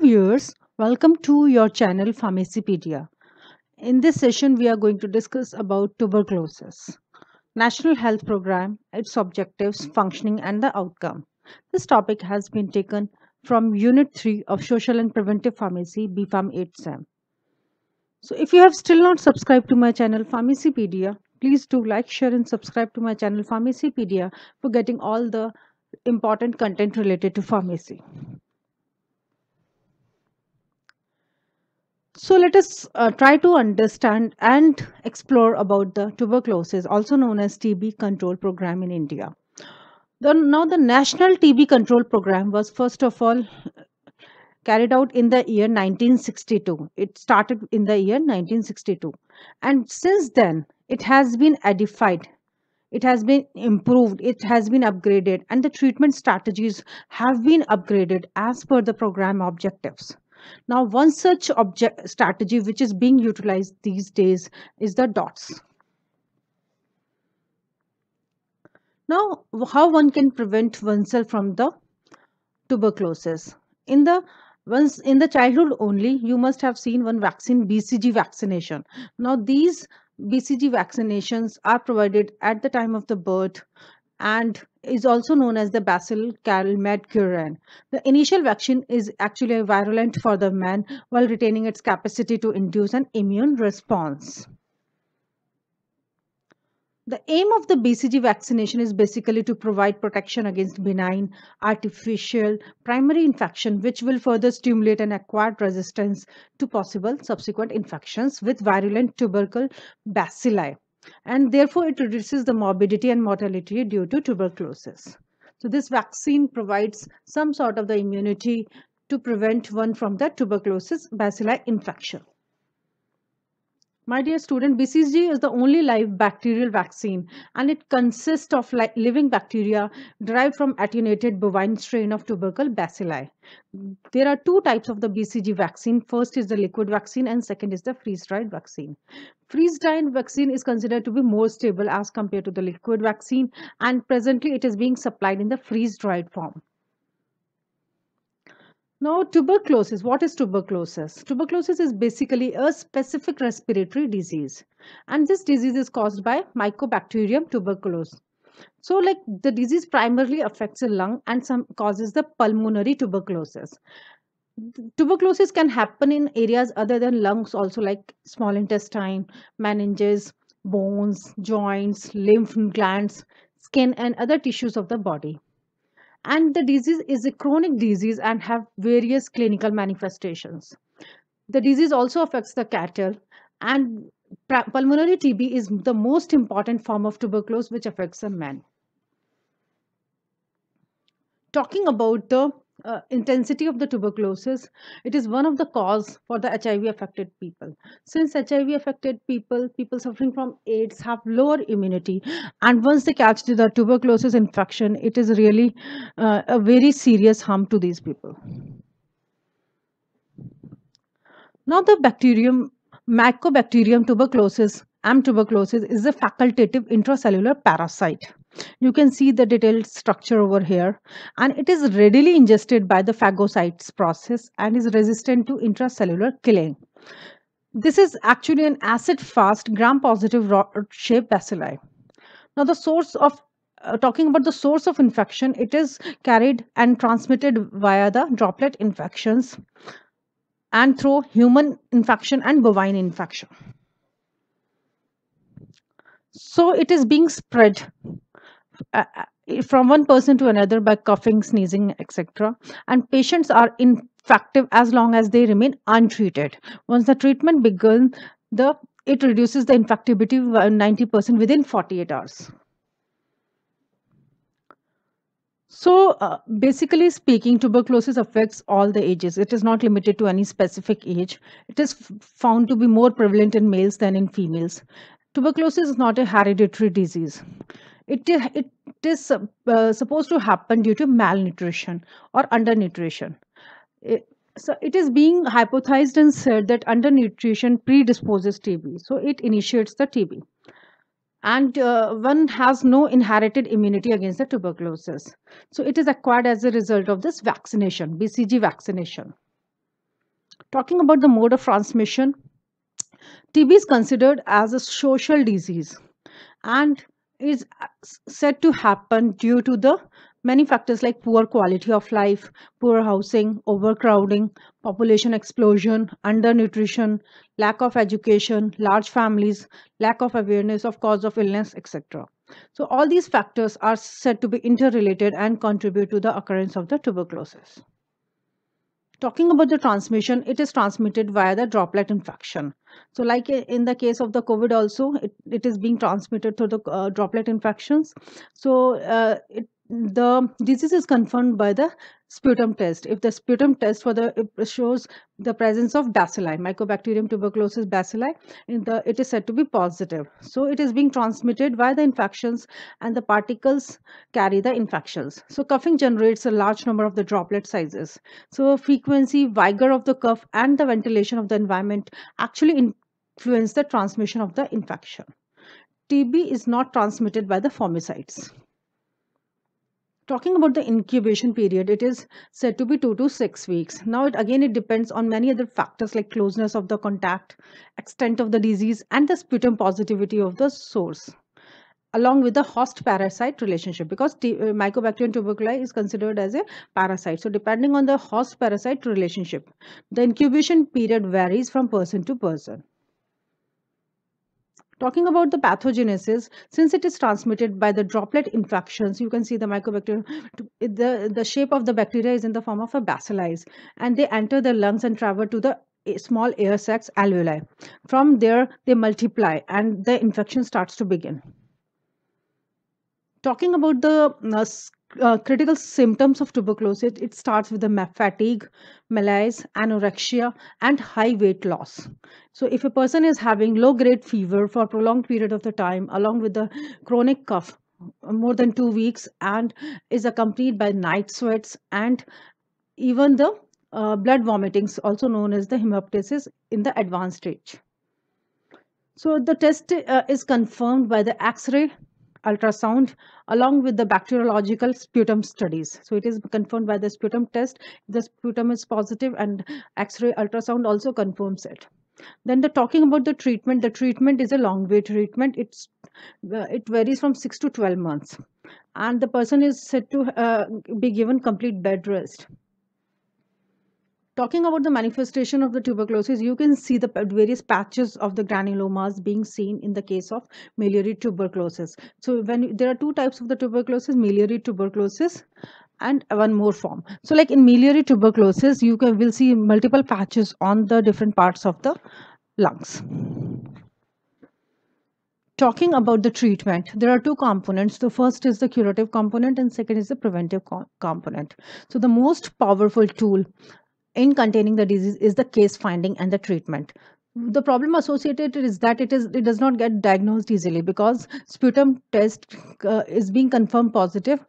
viewers, welcome to your channel Pharmacypedia. In this session, we are going to discuss about tuberculosis, National Health Program, its objectives, functioning, and the outcome. This topic has been taken from Unit 3 of Social and Preventive Pharmacy, BPharm 8SAM. So, if you have still not subscribed to my channel Pharmacypedia, please do like, share, and subscribe to my channel Pharmacypedia for getting all the important content related to pharmacy. So let us try to understand and explore about the tuberculosis, also known as TB control program in India. Now the National TB control program was first of all carried out in the year 1962. It started in the year 1962. And since then, it has been edified, it has been improved, it has been upgraded, and the treatment strategies have been upgraded as per the program objectives. Now, one such object strategy which is being utilized these days is the DOTS. Now, how one can prevent oneself from the tuberculosis? Once in the childhood only, you must have seen one vaccine, BCG vaccination. Now, these BCG vaccinations are provided at the time of the birth and is also known as the Bacillus calmette-guerin. The initial vaccine is actually virulent for the man while retaining its capacity to induce an immune response. The aim of the BCG vaccination is basically to provide protection against benign, artificial, primary infection, which will further stimulate an acquired resistance to possible subsequent infections with virulent tubercle bacilli. And therefore, it reduces the morbidity and mortality due to tuberculosis. So, this vaccine provides some sort of the immunity to prevent one from the tuberculosis bacilli infection. My dear student, BCG is the only live bacterial vaccine and it consists of living bacteria derived from attenuated bovine strain of tubercle bacilli. There are two types of the BCG vaccine. First is the liquid vaccine and second is the freeze-dried vaccine. Freeze-dried vaccine is considered to be more stable as compared to the liquid vaccine, and presently it is being supplied in the freeze-dried form. Now, tuberculosis. What is tuberculosis? Tuberculosis is basically a specific respiratory disease, and this disease is caused by Mycobacterium tuberculosis. So, like the disease primarily affects the lung and some causes the pulmonary tuberculosis. Tuberculosis can happen in areas other than lungs, also like small intestine, meninges, bones, joints, lymph glands, skin, and other tissues of the body. And the disease is a chronic disease and have various clinical manifestations. The disease also affects the cattle, and pulmonary TB is the most important form of tuberculosis which affects the man. Talking about the intensity of the tuberculosis, it is one of the cause for the HIV affected people. Since HIV affected people suffering from AIDS have lower immunity, and once they catch the tuberculosis infection, it is really a very serious harm to these people. Now, the bacterium Mycobacterium tuberculosis, M. tuberculosis, is a facultative intracellular parasite. You can see the detailed structure over here, and it is readily ingested by the phagocytes process and is resistant to intracellular killing. This is actually an acid-fast gram-positive rod-shaped bacilli. Now, the source of talking about the source of infection, it is carried and transmitted via the droplet infections and through human infection and bovine infection. So it is being spread from one person to another by coughing, sneezing, etc. And patients are infective as long as they remain untreated. Once the treatment begins, it reduces the infectivity by 90% within 48 hours. So, basically speaking, tuberculosis affects all the ages. It is not limited to any specific age. It is found to be more prevalent in males than in females. Tuberculosis is not a hereditary disease. It is supposed to happen due to malnutrition or undernutrition. So it is being hypothesized and said that undernutrition predisposes TB. So it initiates the TB. And one has no inherited immunity against the tuberculosis. So it is acquired as a result of this vaccination, BCG vaccination. Talking about the mode of transmission, TB is considered as a social disease and is said to happen due to the many factors like poor quality of life, poor housing, overcrowding, population explosion, undernutrition, lack of education, large families, lack of awareness of cause of illness, etc. So all these factors are said to be interrelated and contribute to the occurrence of the tuberculosis. Talking about the transmission, it is transmitted via the droplet infection. So, like in the case of the COVID, also it is being transmitted through the droplet infections. So, the disease is confirmed by the sputum test. If the sputum test for the it shows the presence of bacilli, Mycobacterium tuberculosis bacilli, it is said to be positive. So, it is being transmitted via the infections, and the particles carry the infections. So, coughing generates a large number of the droplet sizes. So, frequency, vigor of the cough, and the ventilation of the environment actually influence the transmission of the infection. TB is not transmitted by the formicides. Talking about the incubation period, it is said to be 2 to 6 weeks. Now, it depends on many other factors like closeness of the contact, extent of the disease, and the sputum positivity of the source, along with the host parasite relationship, because Mycobacterium tuberculosis is considered as a parasite. So, depending on the host parasite relationship, the incubation period varies from person to person. Talking about the pathogenesis, since it is transmitted by the droplet infections, you can see the Mycobacterium, the shape of the bacteria is in the form of a bacilli, and they enter the lungs and travel to the small air sacs alveoli. From there, they multiply and the infection starts to begin. Talking about the critical symptoms of tuberculosis, it starts with the fatigue, malaise, anorexia, and high weight loss. So, if a person is having low grade fever for a prolonged period of the time, along with the chronic cough, more than 2 weeks, and is accompanied by night sweats and even the blood vomitings, also known as the hemoptysis, in the advanced stage. So the test is confirmed by the X-ray, ultrasound, along with the bacteriological sputum studies. So it is confirmed by the sputum test. The sputum is positive, and X-ray, ultrasound also confirms it. Then the talking about the treatment is a long way treatment. It varies from 6 to 12 months, and the person is said to be given complete bed rest. Talking about the manifestation of the tuberculosis, you can see the various patches of the granulomas being seen in the case of miliary tuberculosis. So when there are two types of the tuberculosis, miliary tuberculosis and one more form. So like in miliary tuberculosis, will see multiple patches on the different parts of the lungs. Talking about the treatment, there are two components. The first is the curative component and second is the preventive component. So the most powerful tool in containing the disease is the case finding and the treatment. The problem associated is that it does not get diagnosed easily because sputum test is being confirmed positive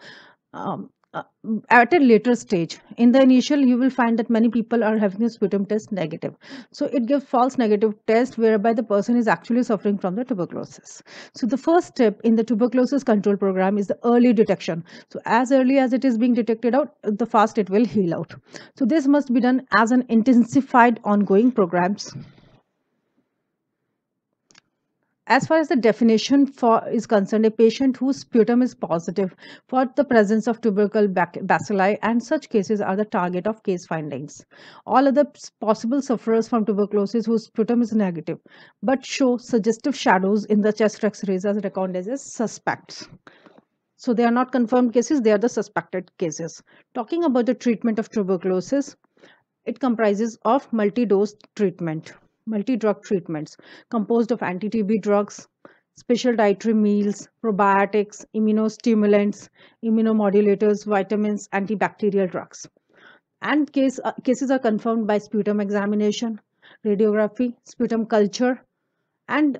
um, uh, at a later stage. In the initial, you will find that many people are having a sputum test negative, so it gives false negative test whereby the person is actually suffering from the tuberculosis. So the first step in the tuberculosis control program is the early detection. So as early as it is being detected out, the fast it will heal out. So this must be done as an intensified ongoing programs. As far as the definition for is concerned, a patient whose sputum is positive for the presence of tubercle bacilli, and such cases are the target of case findings. All other possible sufferers from tuberculosis whose sputum is negative but show suggestive shadows in the chest X-rays are reckoned as suspects. So they are not confirmed cases, they are the suspected cases. Talking about the treatment of tuberculosis, it comprises of multi-dose treatment, multi-drug treatments composed of anti-TB drugs, special dietary meals, probiotics, immunostimulants, immunomodulators, vitamins, antibacterial drugs. And cases are confirmed by sputum examination, radiography, sputum culture, and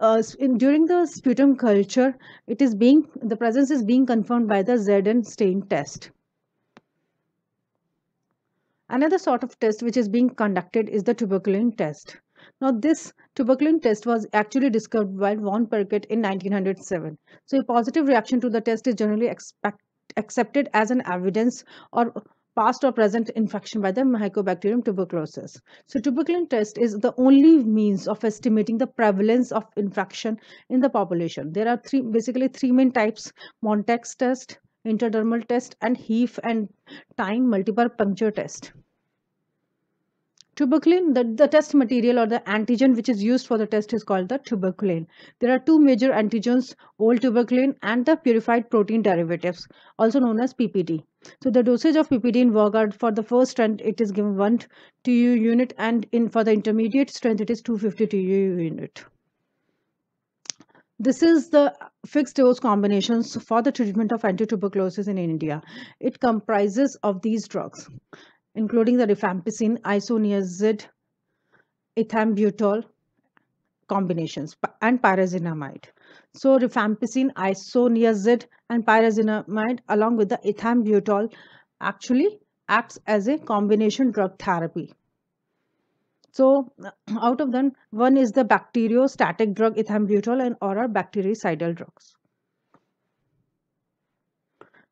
during the sputum culture, the presence is being confirmed by the Zn stain test. Another sort of test which is being conducted is the tuberculin test. Now, this tuberculin test was actually discovered by von Perket in 1907. So, a positive reaction to the test is generally accepted as an evidence or past or present infection by the Mycobacterium tuberculosis. So tuberculin test is the only means of estimating the prevalence of infection in the population. There are basically three main types: Montex test, intradermal test, and Heath and time multiple puncture test. Tuberculin, the test material or the antigen which is used for the test is called the tuberculin. There are two major antigens, old tuberculin and the purified protein derivatives, also known as PPD. So the dosage of PPD in Vanguard for the first strength it is given 1 TU unit, and in for the intermediate strength it is 250 TU unit. This is the fixed dose combinations for the treatment of anti-tuberculosis in India. It comprises of these drugs, including the rifampicin, isoniazid, ethambutol combinations, and pyrazinamide. So rifampicin, isoniazid, and pyrazinamide, along with the ethambutol, actually acts as a combination drug therapy. So out of them, one is the bacteriostatic drug ethambutol and or are bactericidal drugs.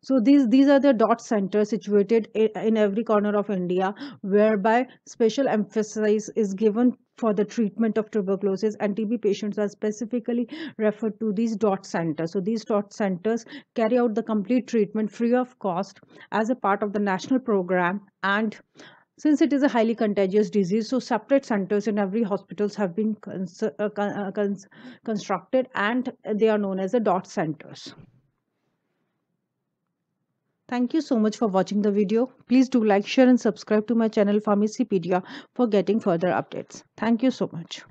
So these are the dot centers situated in every corner of India, whereby special emphasis is given for the treatment of tuberculosis, and TB patients are specifically referred to these dot centers. So these dot centers carry out the complete treatment free of cost as a part of the national program. And since it is a highly contagious disease, so separate centers in every hospitals have been constructed, and they are known as the dot centers. Thank you so much for watching the video. Please do like, share and subscribe to my channel Pharmacypedia for getting further updates. Thank you so much.